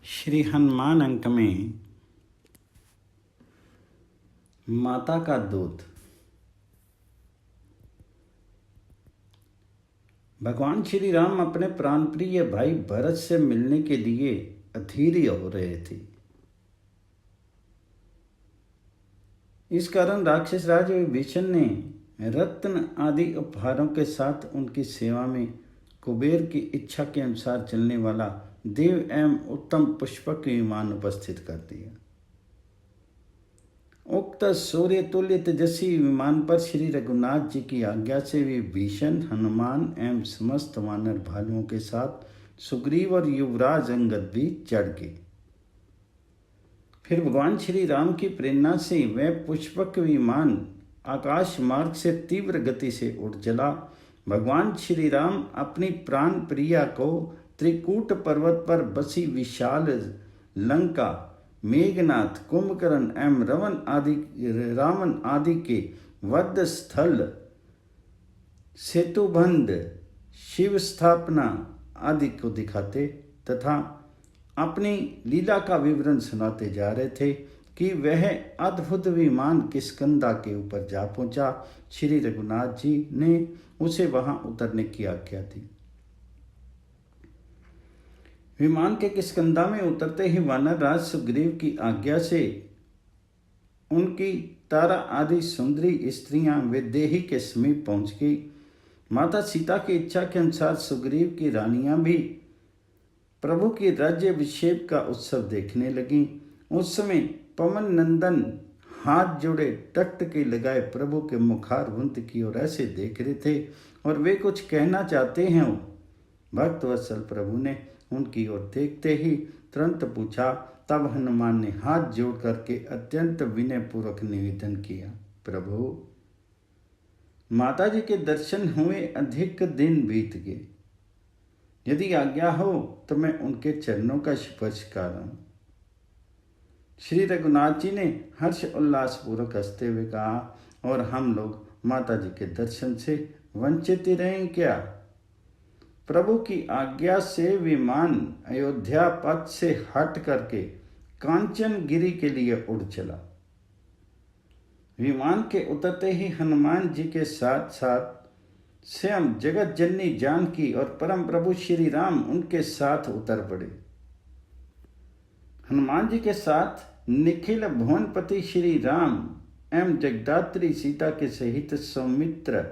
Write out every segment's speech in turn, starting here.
श्री हनुमान अंक में माता का दूत। भगवान श्री राम अपने प्राणप्रिय भाई भरत से मिलने के लिए अधीर हो रहे थे। इस कारण राक्षस राज विभीषण ने रत्न आदि उपहारों के साथ उनकी सेवा में कुबेर की इच्छा के अनुसार चलने वाला देव एवं उत्तम पुष्पक विमान उपस्थित कर दिया। उक्त सूर्य तुल्य तेजस्वी विमान पर श्री रघुनाथ जी की आज्ञा से विभीषण, हनुमान एवं समस्त वानर भालुओं के साथ सुग्रीव और युवराज अंगद भी चढ़ गए। फिर भगवान श्री राम की प्रेरणा से वह पुष्पक विमान आकाश मार्ग से तीव्र गति से उड़ चला। भगवान श्री राम अपनी प्राण प्रिया को त्रिकूट पर्वत पर बसी विशाल लंका, मेघनाथ, कुंभकर्ण एवं रावण आदि के वध स्थल, सेतुबंध, शिव स्थापना आदि को दिखाते तथा अपनी लीला का विवरण सुनाते जा रहे थे कि वह अद्भुत विमान किष्किंधा के ऊपर जा पहुंचा। श्री रघुनाथ जी ने उसे वहां उतरने की आज्ञा दी। विमान के किष्किंधा में उतरते ही वानर राज सुग्रीव की आज्ञा से उनकी तारा आदि सुंदरी स्त्रियां वैदेही के समीप पहुंच गई। माता सीता की इच्छा के अनुसार सुग्रीव की रानियां भी प्रभु की राज्याभिषेक का उत्सव देखने लगी। उस समय पवन नंदन हाथ जोड़े टकटकी लगाए प्रभु के मुखारविंद की ओर ऐसे देख रहे थे और वे कुछ कहना चाहते हैं। भक्त वत्सल प्रभु ने उनकी ओर देखते ही तुरंत पूछा। तब हनुमान ने हाथ जोड़ करके अत्यंत विनयपूर्वक निवेदन किया, प्रभु, माता जी के दर्शन हुए अधिक दिन बीत गए। यदि आज्ञा हो तो मैं उनके चरणों का स्पर्श करूं। श्री रघुनाथ जी ने हर्ष उल्लास पूर्वक हंसते हुए कहा, और हम लोग माता जी के दर्शन से वंचित ही रहें क्या? प्रभु की आज्ञा से विमान अयोध्या पथ से हट करके कांचन गिरी के लिए उड़ चला। विमान के उतरते ही हनुमान जी के साथ साथ स्वयं जगत जननी जानकी और परम प्रभु श्री राम उनके साथ उतर पड़े। हनुमान जी के साथ निखिल भुवनपति श्री राम एवं जगदात्री सीता के सहित सौमित्र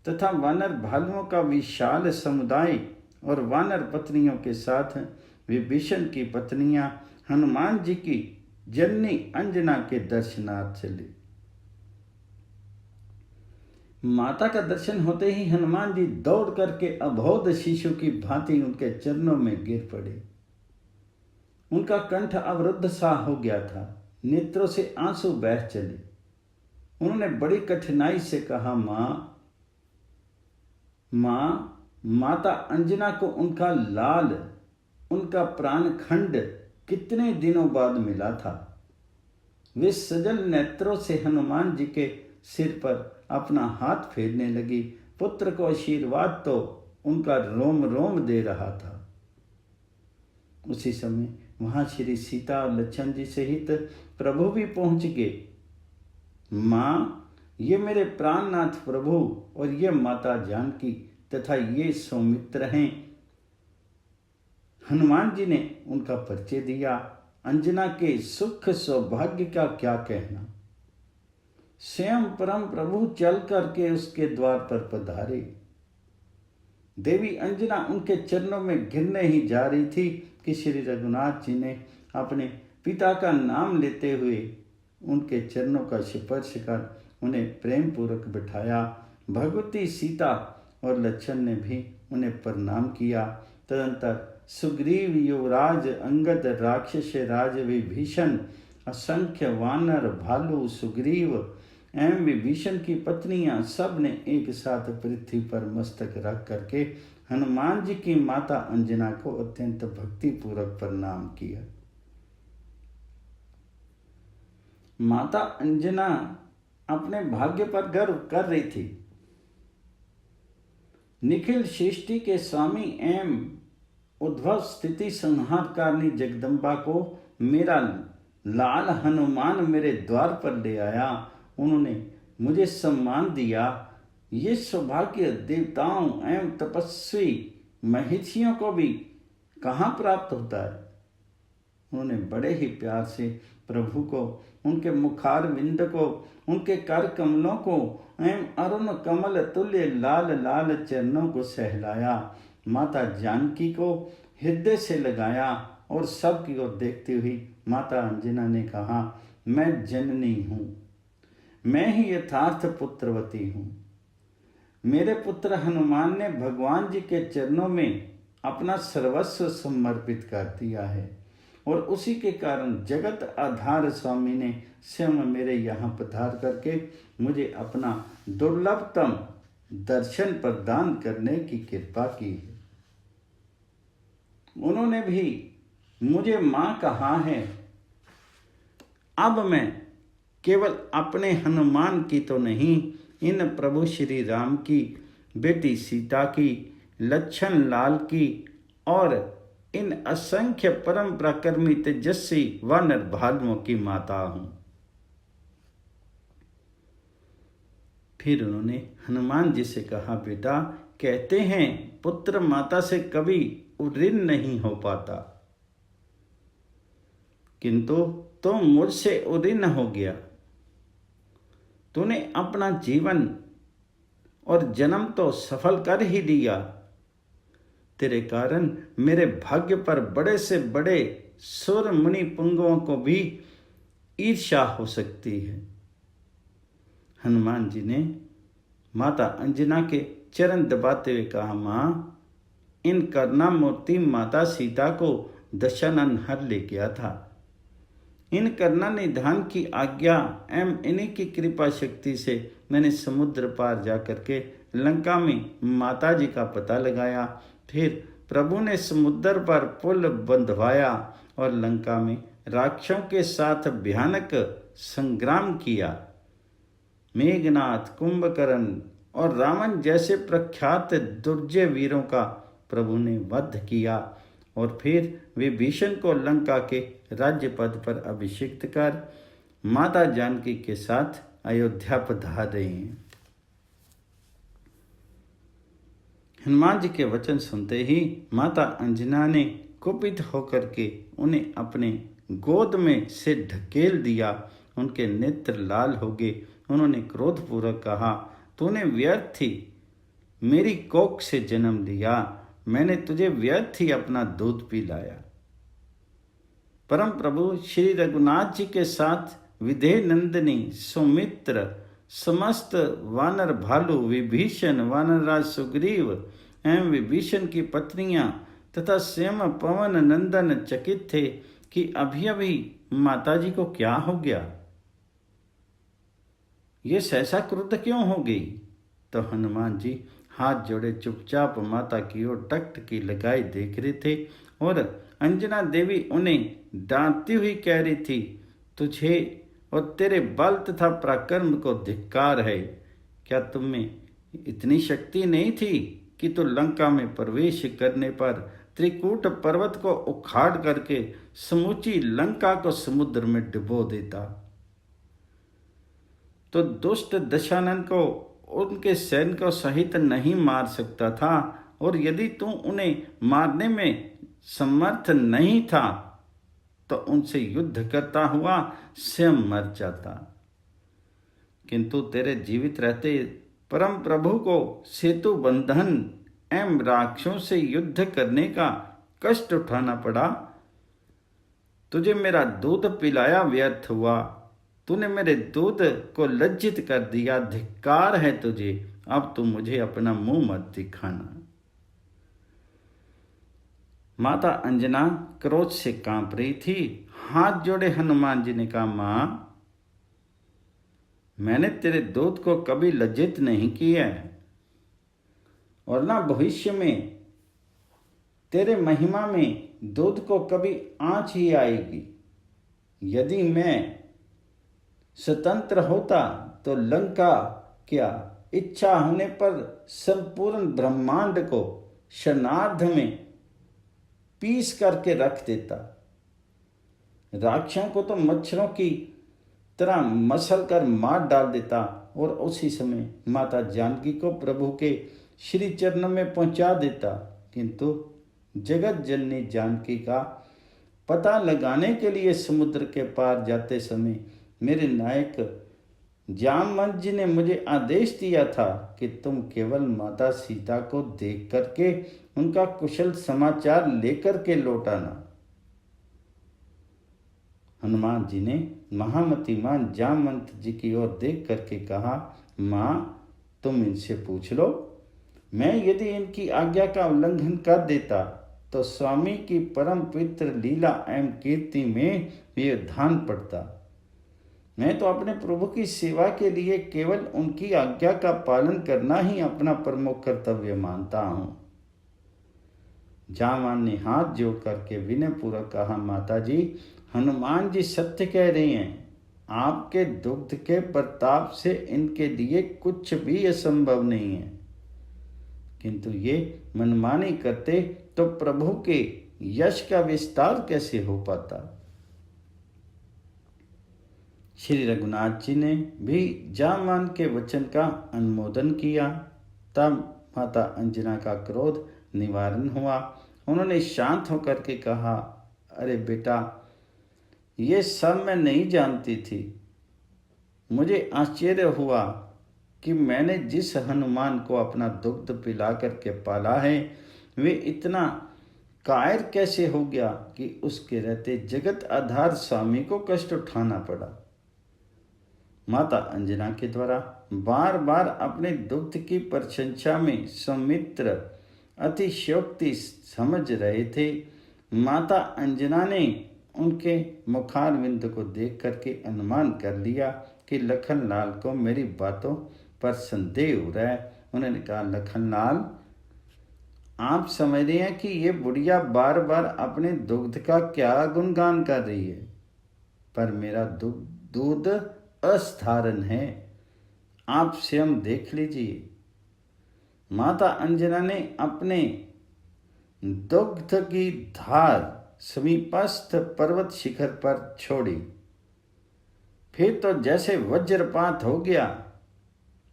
तथा वानर भालुओं का विशाल समुदाय और वानर पत्नियों के साथ विभीषण की पत्नियां हनुमान जी की जननी अंजना के दर्शनार्थ चली। माता का दर्शन होते ही हनुमान जी दौड़ करके अबोध शिशु की भांति उनके चरणों में गिर पड़े। उनका कंठ अवरुद्ध सा हो गया था, नेत्रों से आंसू बह चले। उन्होंने बड़ी कठिनाई से कहा, माँ, माता अंजना को उनका लाल, उनका प्राण खंड कितने दिनों बाद मिला था। वे सजल नेत्रों से हनुमान जी के सिर पर अपना हाथ फेरने लगी। पुत्र को आशीर्वाद तो उनका रोम रोम दे रहा था। उसी समय वहां श्री सीता और लक्ष्मण जी सहित प्रभु भी पहुंच गए। माँ, ये मेरे प्राणनाथ प्रभु और ये माता जानकी तथा ये सौमित्र हैं। हनुमान जी ने उनका परिचय दिया। अंजना के सुख सौभाग्य का क्या कहना। स्वयं परम प्रभु चल करके उसके द्वार पर पधारे। देवी अंजना उनके चरणों में गिरने ही जा रही थी कि श्री रघुनाथ जी ने अपने पिता का नाम लेते हुए उनके चरणों का स्पर्श कर उन्हें प्रेम पूर्वक बिठाया। भगवती सीता और लक्ष्मण ने भी उन्हें प्रणाम किया। तदंतर सुग्रीव, युवराज अंगद, राक्षस राज विभीषण, असंख्य वानर, भालू, सुग्रीव एवं विभीषण की पत्नियां सब ने एक साथ पृथ्वी पर मस्तक रख करके हनुमान जी की माता अंजना को अत्यंत भक्ति पूर्वक प्रणाम किया। माता अंजना अपने भाग्य पर गर्व कर रही थी। निखिल सृष्टि के स्वामी एवं उद्भव स्थिति संहारकारिणी जगदम्बा को मेरा लाल हनुमान मेरे द्वार पर ले आया। उन्होंने मुझे सम्मान दिया। ये सौभाग्य देवताओं एवं तपस्वी महिषियों को भी कहाँ प्राप्त होता है। उन्होंने बड़े ही प्यार से प्रभु को, उनके मुखार विंद को, उनके कर कमलों को एवं अरुण कमल तुल्य लाल लाल चरणों को सहलाया। माता जानकी को हृदय से लगाया और सब की ओर देखती हुई माता अंजना ने कहा, मैं जननी हूँ, मैं ही यथार्थ पुत्रवती हूँ। मेरे पुत्र हनुमान ने भगवान जी के चरणों में अपना सर्वस्व समर्पित कर दिया है और उसी के कारण जगत आधार स्वामी ने स्वयं मेरे यहाँ पधार करके मुझे अपना दुर्लभतम दर्शन प्रदान करने की कृपा की है। उन्होंने भी मुझे माँ कहा है। अब मैं केवल अपने हनुमान की तो नहीं, इन प्रभु श्री राम की, बेटी सीता की, लक्ष्मण लाल की और इन असंख्य परम पराक्रमी तेजस्वी वानर भालुओं की माता हूं। फिर उन्होंने हनुमान जी से कहा, बेटा, कहते हैं पुत्र माता से कभी ऋण नहीं हो पाता, किंतु तो मुझसे ऋण हो गया। तूने अपना जीवन और जन्म तो सफल कर ही लिया। तेरे कारण मेरे भाग्य पर बड़े से बड़े सुर मुनि पुंगवों को भी ईर्ष्या हो सकती है। हनुमान जी ने माता अंजना के चरण दबाते हुए कहा, माँ, इन करुणामूर्ति माता सीता को दशानन हर ले गया था। इन करुणा निधान की आज्ञा एवं इन्हीं की कृपा शक्ति से मैंने समुद्र पार जाकर के लंका में माता जी का पता लगाया। फिर प्रभु ने समुद्र पर पुल बंधवाया और लंका में राक्षसों के साथ भयानक संग्राम किया। मेघनाथ, कुंभकर्ण और रावण जैसे प्रख्यात दुर्जय वीरों का प्रभु ने वध किया और फिर विभीषण को लंका के राज्य पद पर अभिषिक्त कर माता जानकी के साथ अयोध्या पधार रहे हैं। हनुमान जी के वचन सुनते ही माता अंजना ने कुपित होकर के उन्हें अपने गोद में से ढकेल दिया। उनके नेत्र लाल हो गए। उन्होंने क्रोधपूर्वक कहा, तूने व्यर्थ ही मेरी कोख से जन्म लिया, मैंने तुझे व्यर्थ ही अपना दूध पिलाया। परम प्रभु श्री रघुनाथ जी के साथ विदेह नंदिनी सुमित्र, समस्त वानर भालू, विभीषण, वानरराज सुग्रीव एवं विभीषण की पत्नियां तथा स्वयं पवन नंदन चकित थे कि अभी अभी माताजी को क्या हो गया, ये सहसा क्रुद्ध क्यों हो गई। तो हनुमान जी हाथ जोड़े चुपचाप माता की ओर टकटकी लगाए देख रहे थे और अंजना देवी उन्हें डांटती हुई कह रही थी, तुझे और तेरे बल तथा पराक्रम को धिक्कार है। क्या तुम में इतनी शक्ति नहीं थी कि तू लंका में प्रवेश करने पर त्रिकूट पर्वत को उखाड़ करके समूची लंका को समुद्र में डुबो देता। तो दुष्ट दशानन को उनके सैनिकों सहित नहीं मार सकता था और यदि तू उन्हें मारने में समर्थ नहीं था तो उनसे युद्ध करता हुआ स्वयं मर जाता। किंतु तेरे जीवित रहते परम प्रभु को सेतु बंधन एवं राक्षसों से युद्ध करने का कष्ट उठाना पड़ा। तुझे मेरा दूध पिलाया व्यर्थ हुआ, तूने मेरे दूध को लज्जित कर दिया, धिक्कार है तुझे। अब तू मुझे अपना मुंह मत दिखाना। माता अंजना क्रोध से कांप रही थी। हाथ जोड़े हनुमान जी ने कहा, मां, मैंने तेरे दूध को कभी लज्जित नहीं किया है और ना भविष्य में तेरे महिमा में दूध को कभी आंच ही आएगी। यदि मैं स्वतंत्र होता तो लंका क्या, इच्छा होने पर संपूर्ण ब्रह्मांड को क्षणार्ध में पीस करके रख देता। राक्षसों को तो मच्छरों की तरह मसल कर मार डाल देता और उसी समय माता जानकी को प्रभु के श्री चरणों में पहुंचा देता। किंतु जगत जननी जानकी का पता लगाने के लिए समुद्र के पार जाते समय मेरे नायक जामवंत जी ने मुझे आदेश दिया था कि तुम केवल माता सीता को देख करके उनका कुशल समाचार लेकर के लौट आना। हनुमान जी ने महामतिमान जामवंत जी की ओर देख करके कहा, माँ तुम इनसे पूछ लो, मैं यदि इनकी आज्ञा का उल्लंघन कर देता तो स्वामी की परम पवित्र लीला एवं कीर्ति में व्यवधान पड़ता। मैं तो अपने प्रभु की सेवा के लिए केवल उनकी आज्ञा का पालन करना ही अपना प्रमुख कर्तव्य मानता हूँ। जामवान ने हाथ जोड़ करके विनयपूर्वक कहा, माता जी हनुमान जी सत्य कह रहे हैं, आपके दुग्ध के प्रताप से इनके लिए कुछ भी असंभव नहीं है। किंतु ये मनमानी करते तो प्रभु के यश का विस्तार कैसे हो पाता। श्री रघुनाथ जी ने भी जामवान के वचन का अनुमोदन किया। तब माता अंजना का क्रोध निवारण हुआ। उन्होंने शांत होकर के कहा, अरे बेटा ये सब मैं नहीं जानती थी। मुझे आश्चर्य हुआ कि मैंने जिस हनुमान को अपना दुग्ध पिला करके पाला है वे इतना कायर कैसे हो गया कि उसके रहते जगत आधार स्वामी को कष्ट उठाना पड़ा। माता अंजना के द्वारा बार बार अपने दुग्ध की प्रशंसा में सौमित्र अतिशयोक्ति समझ रहे थे। माता अंजना ने उनके मुखारविंद को देख करके अनुमान कर लिया कि लखनलाल को मेरी बातों पर संदेह हो रहा है। उन्होंने कहा, लखनलाल आप समझ रहे हैं कि ये बुढ़िया बार बार अपने दुग्ध का क्या गुणगान कर रही है, पर मेरा दूध असाधारण है, आप स्वयं देख लीजिए। माता अंजना ने अपने दुग्ध की धार समीपस्थ पर्वत शिखर पर छोड़ी। फिर तो जैसे वज्रपात हो गया।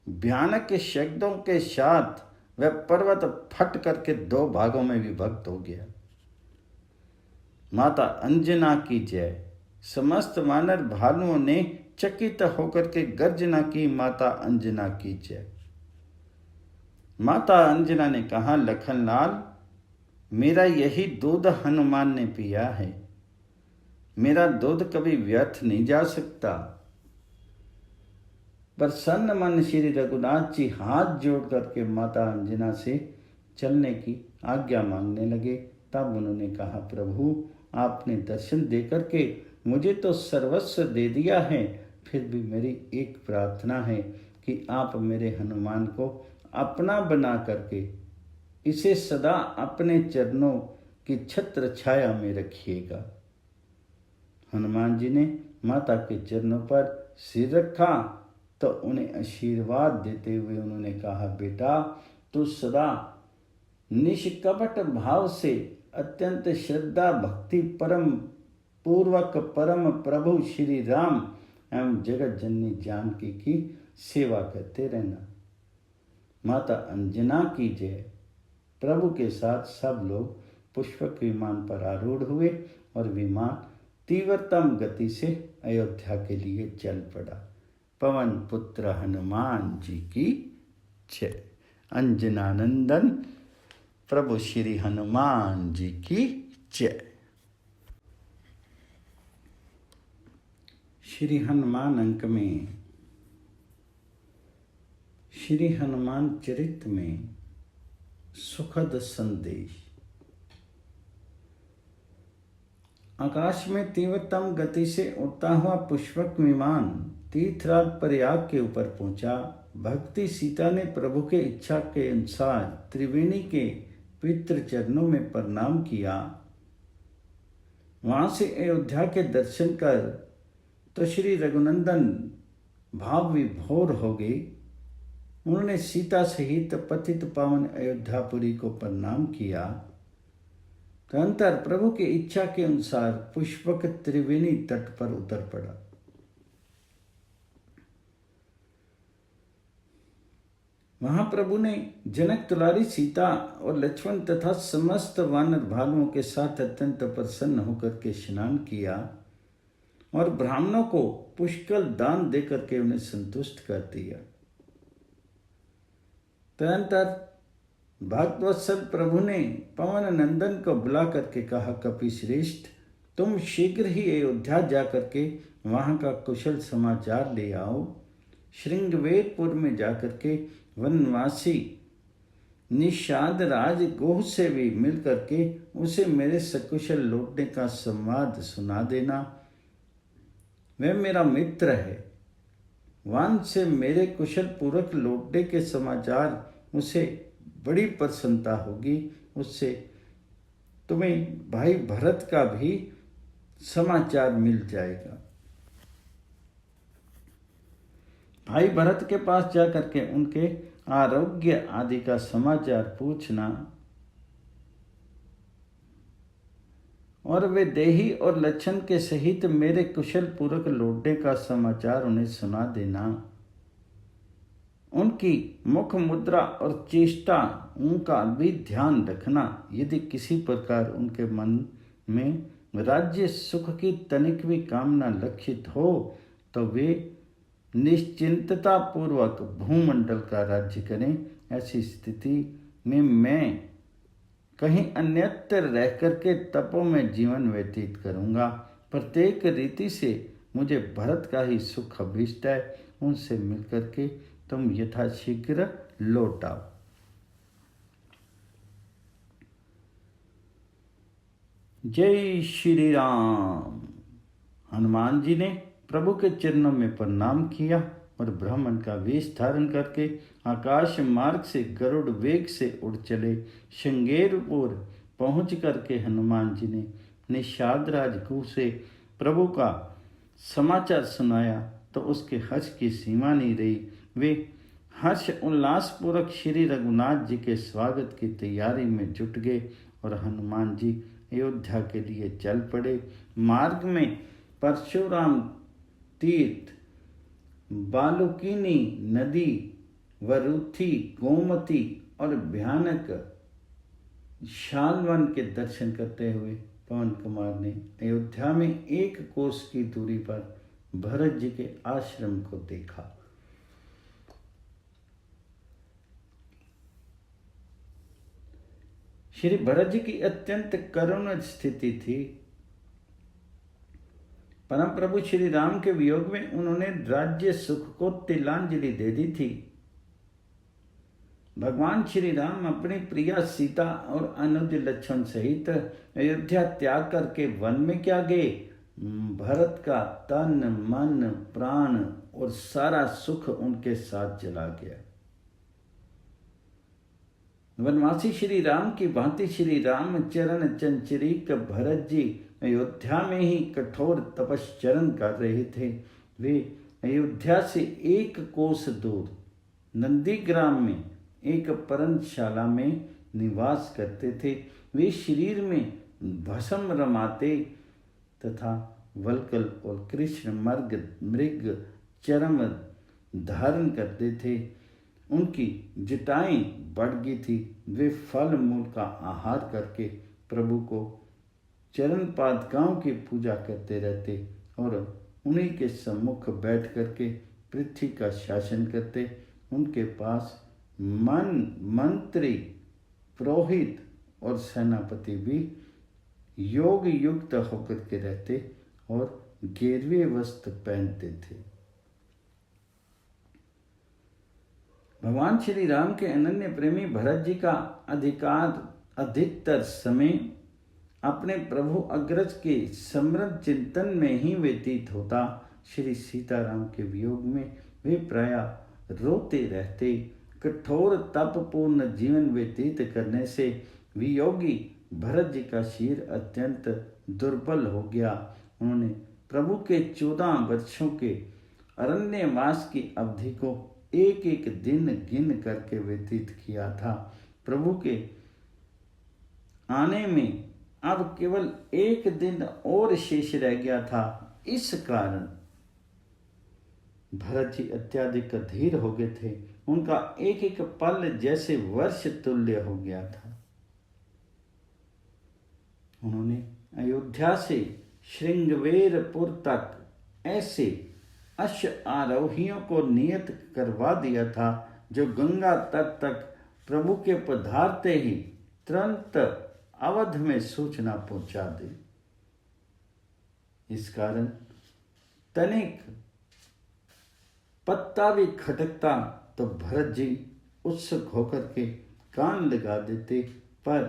भयानक शब्दों के साथ वह पर्वत फट करके दो भागों में विभक्त हो गया। माता अंजना की जय। समस्त वानर भालुओं ने चकित होकर के गर्जना की, माता अंजना की जय। माता अंजना ने कहा, लखनलाल मेरा यही दूध हनुमान ने पिया है, मेरा दूध कभी व्यर्थ नहीं जा सकता। प्रसन्न मन श्री रघुनाथ जी हाथ जोड़ करके माता अंजना से चलने की आज्ञा मांगने लगे। तब उन्होंने कहा, प्रभु आपने दर्शन दे करके मुझे तो सर्वस्व दे दिया है, फिर भी मेरी एक प्रार्थना है कि आप मेरे हनुमान को अपना बना करके इसे सदा अपने चरणों की छत्र छाया में रखिएगा। हनुमान जी ने माता के चरणों पर सिर रखा तो उन्हें आशीर्वाद देते हुए उन्होंने कहा, बेटा तू सदा निष्कपट भाव से अत्यंत श्रद्धा भक्ति परम पूर्वक परम प्रभु श्री राम एवं जगत जननी जानकी की सेवा करते रहना। माता अंजना की जय। प्रभु के साथ सब लोग पुष्पक विमान पर आरूढ़ हुए और विमान तीव्रतम गति से अयोध्या के लिए चल पड़ा। पवन पुत्र हनुमान जी की जय। अंजनानंदन प्रभु श्री हनुमान जी की जय। श्री हनुमान अंक में श्री हनुमान चरित में सुखद संदेश। आकाश में तीव्रतम गति से उड़ता हुआ पुष्पक विमान तीर्थराज प्रयाग के ऊपर पहुंचा। भक्ति सीता ने प्रभु के इच्छा के अनुसार त्रिवेणी के पवित्र चरणों में प्रणाम किया। वहां से अयोध्या के दर्शन कर तो श्री रघुनंदन भाव विभोर हो गए। उन्होंने सीता सहित पतित पावन अयोध्यापुरी को प्रणाम किया। तदनंतर प्रभु की इच्छा के अनुसार पुष्पक त्रिवेणी तट पर उतर पड़ा। वहां प्रभु ने जनक, तुलारी, सीता और लक्ष्मण तथा समस्त वानर भालुओं के साथ अत्यंत प्रसन्न होकर के स्नान किया और ब्राह्मणों को पुष्कल दान देकर के उन्हें संतुष्ट कर दिया। तदनंतर भक्तवत्सल प्रभु ने पवन नंदन को बुला करके कहा, कपि श्रेष्ठ, तुम शीघ्र ही अयोध्या जाकर के वहां का कुशल समाचार ले आओ। श्रृंगवेरपुर में जाकर के वनवासी निषाद राज गोह से भी मिल करके उसे मेरे सकुशल लौटने का संवाद सुना देना। वह मेरा मित्र है। वान से मेरे कुशल पूर्वक लौटने के समाचार उसे बड़ी प्रसन्नता होगी। उससे तुम्हें भाई भरत का भी समाचार मिल जाएगा। भाई भरत के पास जाकर के उनके आरोग्य आदि का समाचार पूछना और वे देही और लक्षण के सहित मेरे कुशल पूर्वक लौटने का समाचार उन्हें सुना देना। उनकी मुख मुद्रा और चेष्टा उनका भी ध्यान रखना। यदि किसी प्रकार उनके मन में राज्य सुख की तनिक भी कामना लक्षित हो तो वे निश्चिंतता पूर्वक भूमंडल का राज्य करें। ऐसी स्थिति में मैं कहीं अन्यत्र रह करके तपों में जीवन व्यतीत करूँगा। प्रत्येक रीति से मुझे भरत का ही सुख अभीष्ट है। उनसे मिलकर के तुम यथाशीघ्र लौट आओ। जय श्री राम। हनुमान जी ने प्रभु के चरणों में प्रणाम किया और ब्राह्मण का वेश धारण करके आकाश मार्ग से गरुड़ वेग से उड़ चले। श्रृंगेरपुर पहुँच करके हनुमान जी ने निषाद राजगुह से प्रभु का समाचार सुनाया तो उसके हर्ष की सीमा नहीं रही। वे हर्ष उल्लास पूर्वक श्री रघुनाथ जी के स्वागत की तैयारी में जुट गए और हनुमान जी अयोध्या के लिए चल पड़े। मार्ग में परशुराम तीर्थ, बालुकिनी नदी, वरुथी, गोमती और भयानक शालवन के दर्शन करते हुए पवन कुमार ने अयोध्या में 1 कोस की दूरी पर भरत जी के आश्रम को देखा। श्री भरत जी की अत्यंत करुण स्थिति थी। परम प्रभु श्री राम के वियोग में उन्होंने राज्य सुख को तिलांजलि दे दी थी। भगवान श्री राम अपनी प्रिया सीता और अनुज लक्ष्मण सहित अयोध्या त्याग करके वन में क्या गए? भरत का तन मन प्राण और सारा सुख उनके साथ चला गया। वनवासी श्री राम की भांति श्री राम चरण चंचरीक भरत जी अयोध्या में ही कठोर तपश्चरण कर रहे थे। वे अयोध्या से 1 कोस दूर नंदीग्राम में एक परंतशाला में निवास करते थे। वे शरीर में भस्म रमाते तथा वल्कल और कृष्ण मृग चरम धारण करते थे। उनकी जटाएं बढ़ गई थी। वे फल मूल का आहार करके प्रभु को चरण पादुकाओं की पूजा करते रहते और उन्हीं के सम्मुख बैठ करके पृथ्वी का शासन करते। उनके पास मंत्री, पुरोहित और सेनापति भी योग युक्त होकर के रहते और गेरुए वस्त्र पहनते थे। भगवान श्री राम के अनन्य प्रेमी भरत जी का अधिकतर समय अपने प्रभु अग्रज के समृद्ध चिंतन में ही व्यतीत होता। श्री सीताराम के वियोग में वे प्रायः रोते रहते। कठोर तपपूर्ण जीवन व्यतीत करने से वियोगी भरत जी का शरीर अत्यंत दुर्बल हो गया। उन्होंने प्रभु के 14 वर्षों के अरण्यवास की अवधि को एक एक दिन गिन करके व्यतीत किया था। प्रभु के आने में अब केवल एक दिन और शेष रह गया था। इस कारण भरत जी अत्यधिक अधीर हो गए थे। उनका एक एक पल जैसे वर्ष तुल्य हो गया था। उन्होंने अयोध्या से श्रृंगवेरपुर तक ऐसे अश्व आरोहियों को नियत करवा दिया था जो गंगा तट तक प्रभु के पधारते ही तुरंत अवध में सूचना पहुंचा दे। इस कारण तनिक पत्ता भी खटकता तो भरत जी उत्सुक होकर के कान लगा देते, पर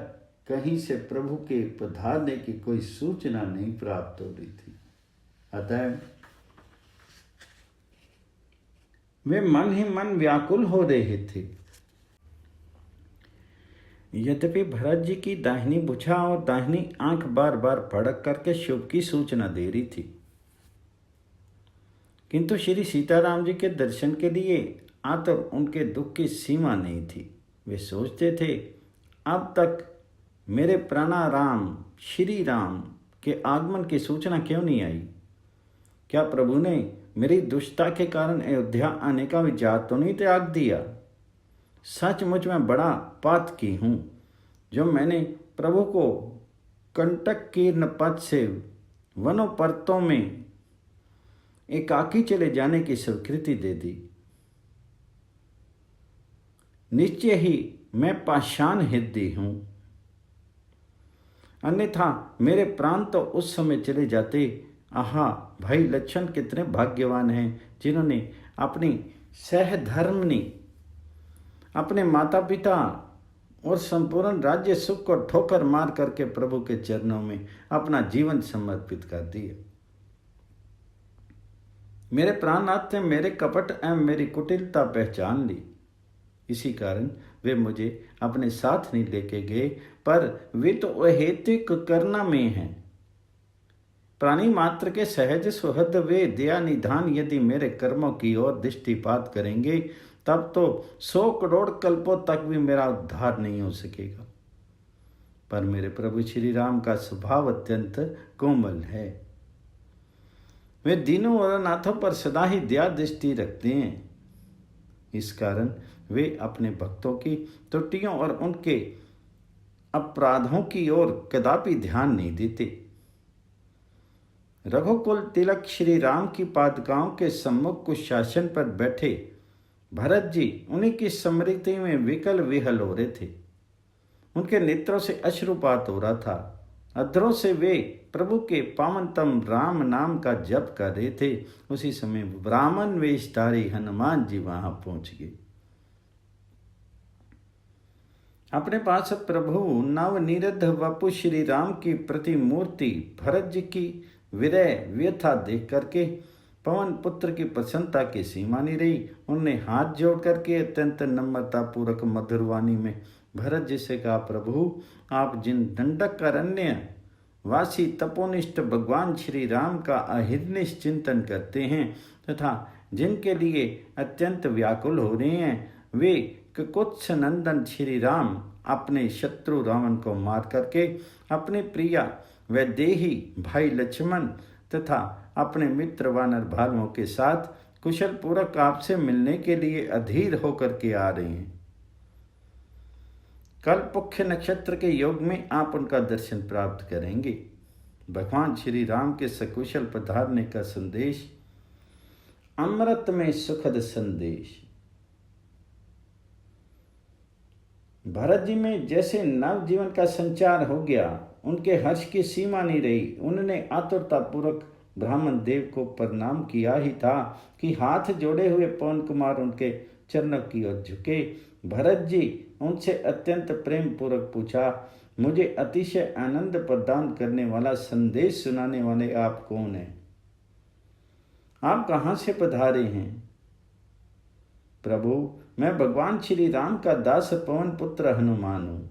कहीं से प्रभु के पधारने की कोई सूचना नहीं प्राप्त हो रही थी। अतः वे मन ही मन व्याकुल हो रहे थे। यद्यपि भरत जी की दाहिनी भुजा और दाहिनी आंख बार बार फड़क करके शुभ की सूचना दे रही थी, किंतु श्री सीताराम जी के दर्शन के लिए आतुर उनके दुख की सीमा नहीं थी। वे सोचते थे, अब तक मेरे प्राणाराम श्री राम के आगमन की सूचना क्यों नहीं आई? क्या प्रभु ने मेरी दुष्टता के कारण अयोध्या आने का विचार तो नहीं त्याग दिया? सचमुच मैं बड़ा पातकी हूँ जो मैंने प्रभु को कंटक कीर्ण पद से वनों पर्तों में एकाकी चले जाने की स्वीकृति दे दी। निश्चय ही मैं पाषाण हृदय हूँ, अन्यथा मेरे प्राण तो उस समय चले जाते। आहा, भाई लक्षण कितने भाग्यवान हैं जिन्होंने अपनी सहधर्मनी, अपने माता पिता और संपूर्ण राज्य सुख को ठोकर मार करके प्रभु के चरणों में अपना जीवन समर्पित कर दिया। मेरे प्राणनाथ ने मेरे कपट एवं मेरी कुटिलता पहचान ली। इसी कारण वे मुझे अपने साथ नहीं लेके गए, पर वे तो अहेतुक करना में हैं। प्राणी मात्र के सहज सुहृद वे दया निधान यदि मेरे कर्मों की ओर दृष्टिपात करेंगे, तब तो 100 करोड़ कल्पों तक भी मेरा उद्धार नहीं हो सकेगा। पर मेरे प्रभु श्री राम का स्वभाव अत्यंत कोमल है। वे दीनों और अनाथों पर सदा ही दया दृष्टि रखते हैं। इस कारण वे अपने भक्तों की त्रुटियों और उनके अपराधों की ओर कदापि ध्यान नहीं देते। रघुकुल तिलक श्री राम की पादुकाओं के सम्मुख कुछ शासन पर बैठे भरत जी उन्हीं की स्मृति में विकल विहल हो रहे थे। उनके नेत्रों से अश्रुपात हो रहा था। अधरों से वे प्रभु के पावनतम राम नाम का जप कर रहे थे। उसी समय ब्राह्मण वेशधारी हनुमान जी वहां पहुंच गए। अपने पास प्रभु नवनिरुद्ध वपु श्री राम की प्रतिमूर्ति भरत जी की विरह व्यथा देख करके पवन पुत्र की प्रसन्नता की सीमा नहीं रही। उनने हाथ जोड़ करके अत्यंत नम्रता पूर्वक मधुर वाणी में भरत जी से कहा, प्रभु आप जिन दंडक अरण्य वासी तपोनिष्ठ भगवान श्री राम का अहिर्निश चिंतन करते हैं तथा जिनके लिए अत्यंत व्याकुल हो रहे हैं, वे कुत्स नंदन श्री राम अपने शत्रु रावण को मार करके अपने प्रिया वैदेही भाई लक्ष्मण तथा अपने मित्र वानर भालुओं के साथ कुशल पूर्वक आपसे मिलने के लिए अधीर होकर के आ रहे हैं। कल पुख्य नक्षत्र के योग में आप उनका दर्शन प्राप्त करेंगे। भगवान श्री राम के सकुशल पधारने का संदेश अमृत में सुखद संदेश। भरत जी में जैसे नव जीवन का संचार हो गया, उनके हर्ष की सीमा नहीं रही। उन्होंने आतुरता पूर्वक ब्राह्मण देव को प्रणाम किया ही था कि हाथ जोड़े हुए पवन कुमार उनके चरणों की ओर झुके। भरत जी उनसे अत्यंत प्रेम पूर्वक पूछा, मुझे अतिशय आनंद प्रदान करने वाला संदेश सुनाने वाले आप कौन हैं? आप कहाँ से पधारे हैं? प्रभु, मैं भगवान श्री राम का दास पवन पुत्र हनुमान हूँ।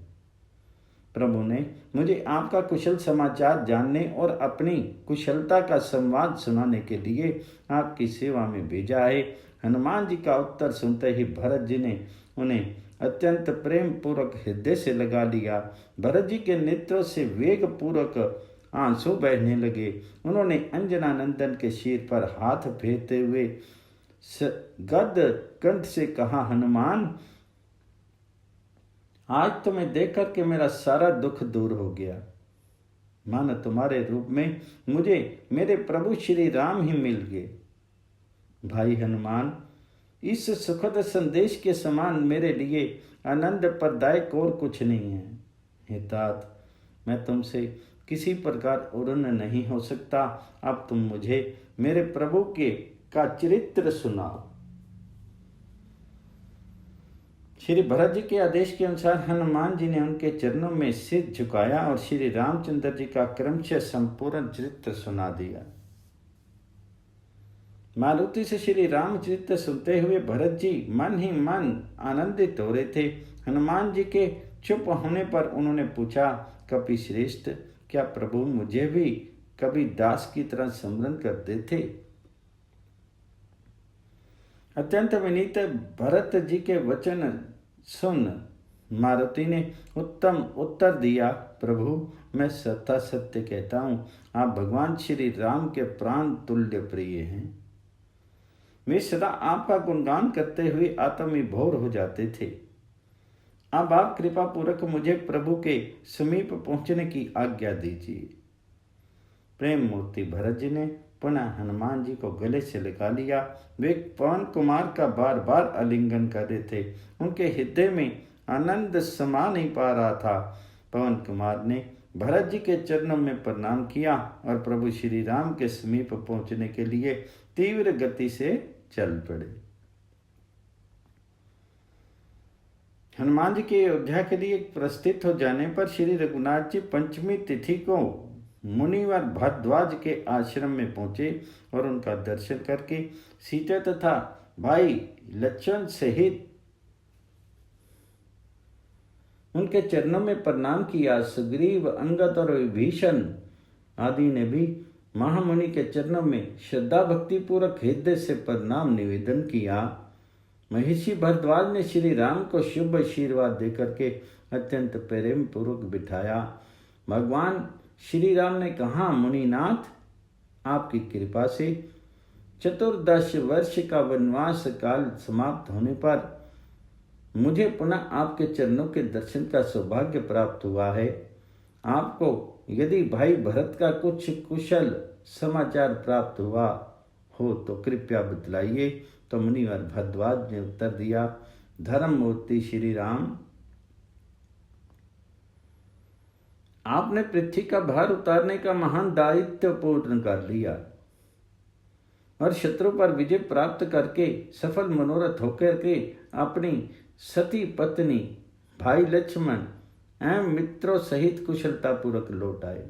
प्रभु ने मुझे आपका कुशल समाचार जानने और अपनी कुशलता का संवाद सुनाने के लिए आपकी सेवा में भेजा है। हनुमान जी का उत्तर सुनते ही भरत जी ने उन्हें अत्यंत प्रेम पूर्वक हृदय से लगा लिया। भरत जी के नेत्रों से वेग पूर्वक आंसू बहने लगे। उन्होंने अंजना नंदन के सिर पर हाथ फेरते हुए गद कंठ से कहा, हनुमान, आज तुम्हें देख करके मेरा सारा दुख दूर हो गया। मानो तुम्हारे रूप में मुझे मेरे प्रभु श्री राम ही मिल गए। भाई हनुमान, इस सुखद संदेश के समान मेरे लिए आनंद प्रदायक और कुछ नहीं है। हे तात, मैं तुमसे किसी प्रकार उड़न नहीं हो सकता। अब तुम मुझे मेरे प्रभु के का चरित्र सुनाओ। श्री भरत जी के आदेश के अनुसार हनुमान जी ने उनके चरणों में सिर झुकाया और श्री रामचंद्र जी का क्रमशः संपूर्ण चरित्र सुना दिया। मारुति से श्री रामचरित्र सुनते हुए भरत जी मन ही मन आनंदित हो रहे थे। हनुमान जी के चुप होने पर उन्होंने पूछा, कपि श्रेष्ठ, क्या प्रभु मुझे भी कभी दास की तरह स्मरण करते थे? अत्यंत विनीत भरत जी के वचन सुन मारुति ने उत्तम उत्तर दिया, प्रभु, मैं सत्य सत्य कहता हूँ, आप भगवान श्री राम के प्राण तुल्य प्रिय हैं। वे सदा आपका गुणगान करते हुए आत्मविभोर हो जाते थे। अब आप कृपा पूर्वक मुझे प्रभु के समीप पहुंचने की आज्ञा दीजिए। प्रेम मूर्ति भरत जी ने पुनः हनुमान जी को गले से लगा लिया। वे पवन कुमार का बार बार आलिंगन कर रहे थे। उनके हृदय में आनंद समा नहीं पा रहा था। पवन कुमार ने भरत जी के चरणों में प्रणाम किया और प्रभु श्री राम के समीप पहुंचने के लिए तीव्र गति से चल पड़े। हनुमान जी के अयोध्या के लिए प्रस्थित हो जाने पर श्री रघुनाथ जी पंचमी तिथि को मुनिवर भरद्वाज के आश्रम में पहुंचे और उनका दर्शन करके सीता तथा भाई लक्ष्मण सहित उनके चरणों में प्रणाम किया। सुग्रीव, अंगद और विभीषण आदि ने भी महामुनि के चरणों में श्रद्धा भक्ति पूर्वक हृदय से प्रणाम निवेदन किया। महर्षि भरद्वाज ने श्री राम को शुभ आशीर्वाद देकर के अत्यंत प्रेम पूर्वक बिठाया। भगवान श्री राम ने कहा, मुनिनाथ, आपकी कृपा से 14 वर्ष का वनवास काल समाप्त होने पर मुझे पुनः आपके चरणों के दर्शन का सौभाग्य प्राप्त हुआ है। आपको यदि भाई भरत का कुछ कुशल समाचार प्राप्त हुआ हो तो कृपया बतलाइए। तो मुनिवर भरद्वाज ने उत्तर दिया, धर्म मूर्ति श्री राम, आपने पृथ्वी का भार उतारने का महान दायित्व पूर्ण कर लिया और शत्रु पर विजय प्राप्त करके सफल मनोरथ होकर के अपनी सती पत्नी, भाई लक्ष्मण एवं मित्रों सहित कुशलता पूर्वक लौट आए।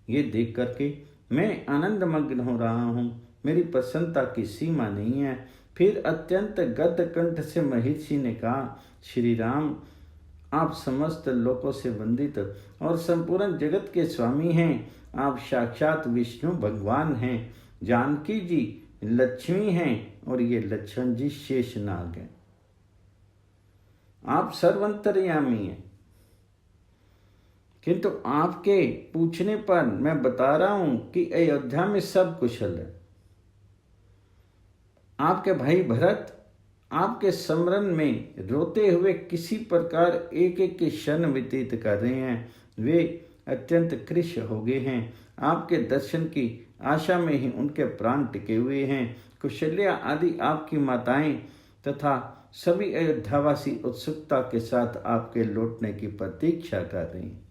ये देख करके मैं आनंद मग्न हो रहा हूँ। मेरी प्रसन्नता की सीमा नहीं है। फिर अत्यंत गद्य कंठ से महर्षि ने कहा, श्री राम, आप समस्त लोकों से वंदित और संपूर्ण जगत के स्वामी हैं। आप साक्षात विष्णु भगवान हैं। जानकी जी लक्ष्मी हैं और ये लक्ष्मण जी शेषनाग हैं। आप सर्वंतर्यामी हैं। किंतु आपके पूछने पर मैं बता रहा हूं कि अयोध्या में सब कुशल है। आपके भाई भरत आपके स्मरण में रोते हुए किसी प्रकार एक एक क्षण व्यतीत कर रहे हैं। वे अत्यंत कृश हो गए हैं। आपके दर्शन की आशा में ही उनके प्राण टिके हुए हैं। कुशल्या आदि आपकी माताएं तथा सभी अयोध्यावासी उत्सुकता के साथ आपके लौटने की प्रतीक्षा कर रही हैं।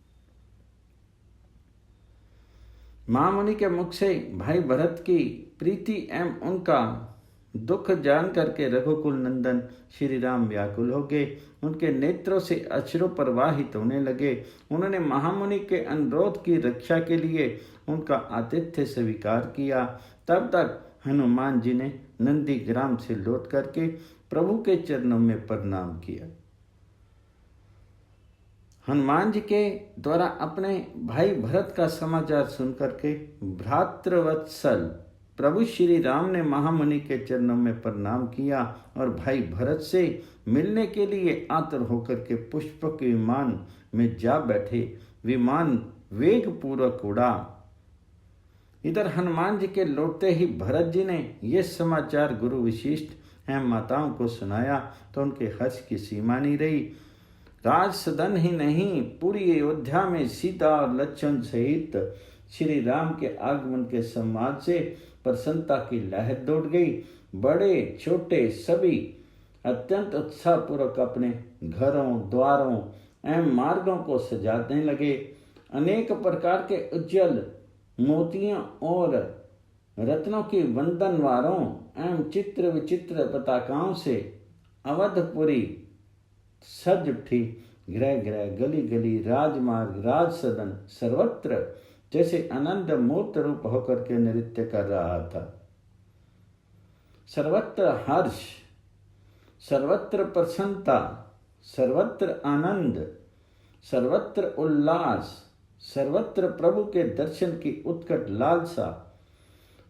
महामुनि के मुख से भाई भरत की प्रीति एवं उनका दुख जान करके रघुकुल नंदन श्री राम व्याकुल हो गए। उनके नेत्रों से अश्रु प्रवाहित होने लगे। उन्होंने महामुनि के अनुरोध की रक्षा के लिए उनका आतिथ्य स्वीकार किया। तब तक हनुमान जी ने नंदीग्राम से लौट करके प्रभु के चरणों में प्रणाम किया। हनुमान जी के द्वारा अपने भाई भरत का समाचार सुनकर के भ्रातृवत्सल प्रभु श्री राम ने महामुनि के चरणों में प्रणाम किया और भाई भरत से मिलने के लिए आतुर होकर के पुष्पक विमान में जा बैठे। विमान वेग पूर्वक उड़ा। इधर हनुमान जी के लौटते ही भरत जी ने यह समाचार गुरु वशिष्ठ एवं माताओं को सुनाया तो उनके हर्ष की सीमा नहीं रही। राज सदन ही नहीं, पूरी अयोध्या में सीता और लक्ष्मण सहित श्री राम के आगमन के संवाद से प्रसन्नता की लहर दौड़ गई। बड़े छोटे सभी अत्यंत उत्साहपूर्वक अपने घरों, द्वारों एवं मार्गों को सजाने लगे। अनेक प्रकार के उज्जवल मोतियों और रत्नों की वंदनवारों एवं चित्र विचित्र पताकाओं से अवधपुरी सज उठी। गृह गृह, गली गली, राजमार्ग, राज सदन सर्वत्र जैसे आनंद मूर्त रूप होकर के नृत्य कर रहा था। सर्वत्र हर्ष, सर्वत्र प्रसन्नता, सर्वत्र आनंद, सर्वत्र उल्लास, सर्वत्र प्रभु के दर्शन की उत्कट लालसा।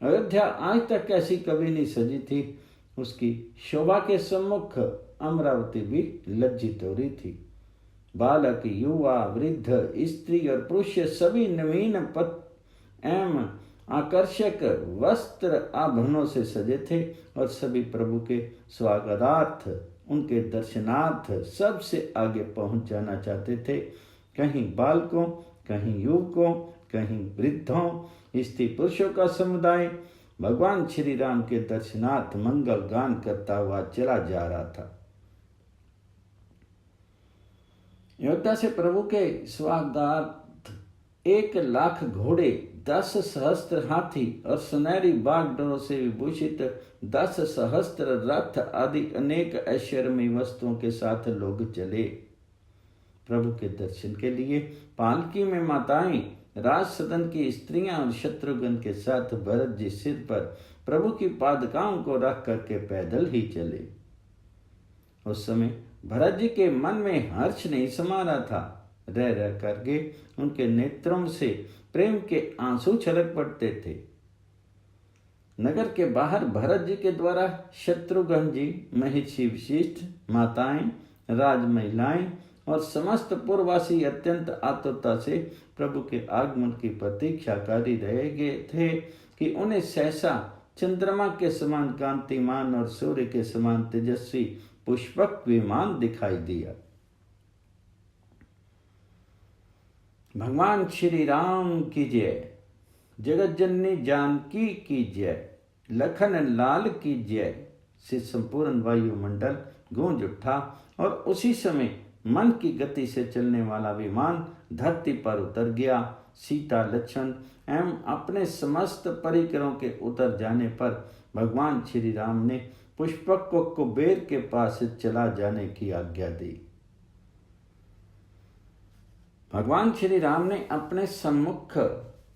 अयोध्या आज तक ऐसी कभी नहीं सजी थी। उसकी शोभा के सम्मुख अमरावती भी लज्जित हो रही थी। बालक, युवा, वृद्ध, स्त्री और पुरुष सभी नवीन पथ एवं आकर्षक वस्त्र आभरणों से सजे थे और सभी प्रभु के स्वागतार्थ, उनके दर्शनार्थ सबसे आगे पहुंच जाना चाहते थे। कहीं बालकों, कहीं युवकों, कहीं वृद्धों, स्त्री पुरुषों का समुदाय भगवान श्री राम के दर्शनार्थ मंगल गान करता हुआ चला जा रहा था। अयोध्या से प्रभु के स्वागतार्थ 1,00,000 घोड़े, 10 सहस्त्र हाथी और सुनहरी बागडोरों से विभूषित 10 सहस्त्र रथ आदि अनेक ऐश्वर्यमयी वस्तुओं के साथ लोग चले। प्रभु के दर्शन के लिए पालकी में माताएं, राज सदन की स्त्रियां और शत्रुघ्न के साथ भरत जी सिर पर प्रभु की पादुकाओं को रख करके पैदल ही चले। उस समय भरत जी के मन में हर्ष नहीं समा रहा था। रह रह करके उनके नेत्रों से प्रेम के आंसू छलक पड़ते थे। नगर के बाहर भरत जी के द्वारा शत्रुघ्न जी, महिषी वशिष्ठ, माताएं, राज महिलाएं और समस्त पुरवासी अत्यंत आतुरता से प्रभु के आगमन की प्रतीक्षाकारी रह गए थे कि उन्हें सहसा चंद्रमा के समान कांतिमान और सूर्य के समान तेजस्वी पुष्पक विमान दिखाई दिया। भगवान श्री राम की जय, जगत जननी जानकी की जय, लखन लाल की जय से संपूर्ण वायुमंडल गूंज उठा और उसी समय मन की गति से चलने वाला विमान धरती पर उतर गया। सीता, लक्ष्मण एवं अपने समस्त परिकरों के उतर जाने पर भगवान श्री राम ने पुष्पक को कुबेर के पास चला जाने की आज्ञा दी। भगवान श्री राम ने अपने सम्मुख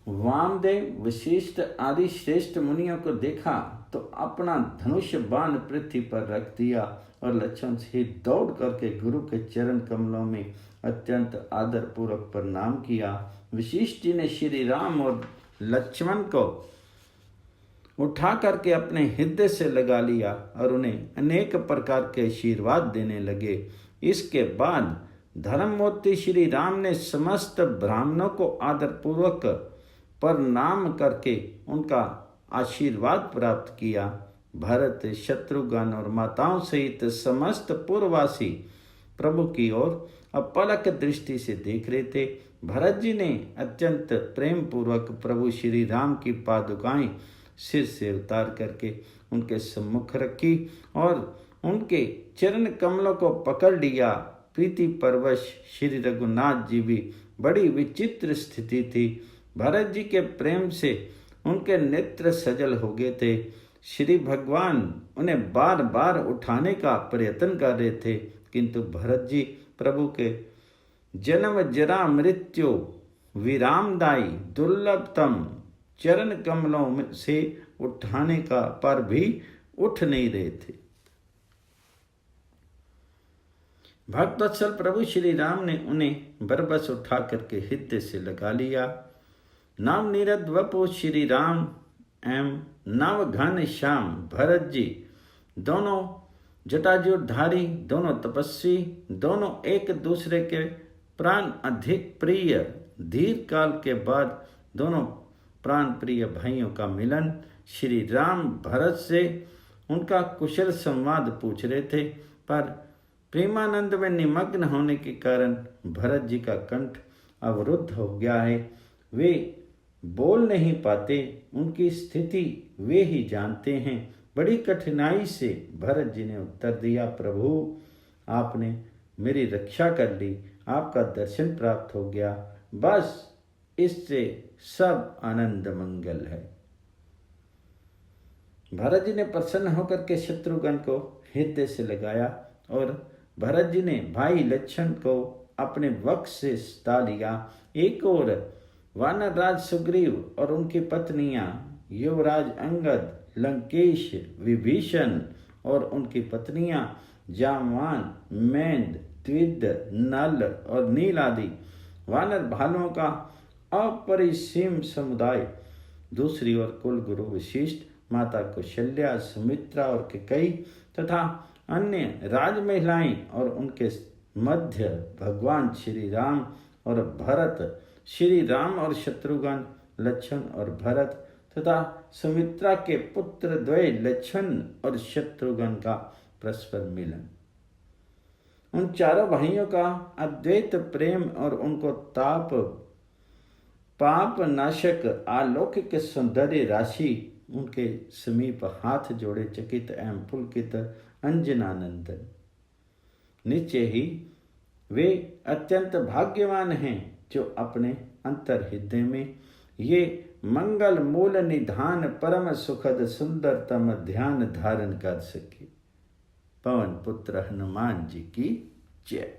वामदेव, वशिष्ठ आदि श्रेष्ठ मुनियों को देखा तो अपना धनुष बाण पृथ्वी पर रख दिया और लक्ष्मण से दौड़ करके गुरु के चरण कमलों में अत्यंत आदर पूर्वक प्रणाम किया। वशिष्ठ जी ने श्री राम और लक्ष्मण को उठा करके अपने हृदय से लगा लिया और उन्हें अनेक प्रकार के आशीर्वाद देने लगे। इसके बाद धर्ममूर्ति श्री राम ने समस्त ब्राह्मणों को आदर पूर्वक प्रणाम करके उनका आशीर्वाद प्राप्त किया। भरत, शत्रुघ्न और माताओं सहित समस्त पुरवासी प्रभु की ओर अपलक दृष्टि से देख रहे थे। भरत जी ने अत्यंत प्रेम पूर्वक प्रभु श्री राम की पादुकाएं सिर से उतार करके उनके सम्मुख रखी और उनके चरण कमलों को पकड़ लिया। प्रीति परवश श्री रघुनाथ जी भी बड़ी विचित्र स्थिति थी। भरत जी के प्रेम से उनके नेत्र सजल हो गए थे। श्री भगवान उन्हें बार बार उठाने का प्रयत्न कर रहे थे, किंतु भरत जी प्रभु के जन्म जरा मृत्यु विरामदायी दुर्लभतम चरण कमलों से उठाने का पर भी उठ नहीं रहे थे। भक्तवत्सल प्रभु श्री राम ने उन्हें बरबस उठा करके हृदय से लगा लिया। नाम नीरद वपु श्री राम एवं नव घन श्याम भरत जी दोनों जटाजुधारी, दोनों तपस्वी, दोनों एक दूसरे के प्राण अधिक प्रिय। दीर्घ काल के बाद दोनों प्राण प्रिय भाइयों का मिलन। श्री राम भरत से उनका कुशल संवाद पूछ रहे थे, पर प्रेमानंद में निमग्न होने के कारण भरत जी का कंठ अवरुद्ध हो गया है। वे बोल नहीं पाते, उनकी स्थिति वे ही जानते हैं। बड़ी कठिनाई से भरत जी ने उत्तर दिया, प्रभु आपने मेरी रक्षा कर ली, आपका दर्शन प्राप्त हो गया, बस इससे सब आनंद मंगल है। भरत जी ने प्रसन्न होकर के शत्रुघ्न को हृदय से लगाया और भरत जी ने भाई लक्ष्मण को अपने वक्ष से सता लिया। एक और वानर राज सुग्रीव और उनकी पत्नियां युवराज अंगद, लंकेश, विभीषण और उनकी पत्नियां जामवान, मैंद, त्विद, नल और नील आदि वानर भालुओं का अपरिसीम समुदाय। दूसरी ओर कुल गुरु वशिष्ठ, माता कौशल्या, सुमित्रा और कैकेयी तथा अन्य राज महिलाएं और उनके मध्य भगवान श्री राम और भरत, श्री राम और शत्रुघ्न, लक्ष्मण और भरत तथा सुमित्रा के पुत्र द्वय लक्ष्मण और शत्रुघ्न का परस्पर मिलन। उन चारों भाइयों का अद्वैत प्रेम और उनको पाप नाशक अलौकिक सौंदर्य राशि उनके समीप हाथ जोड़े चकित एवं पुलकित अंजनानंदन। निश्चय ही वे अत्यंत भाग्यवान हैं जो अपने अंतर हृदय में ये मंगल मूल निधान परम सुखद सुंदरतम ध्यान धारण कर सके। पवन पुत्र हनुमान जी की जय।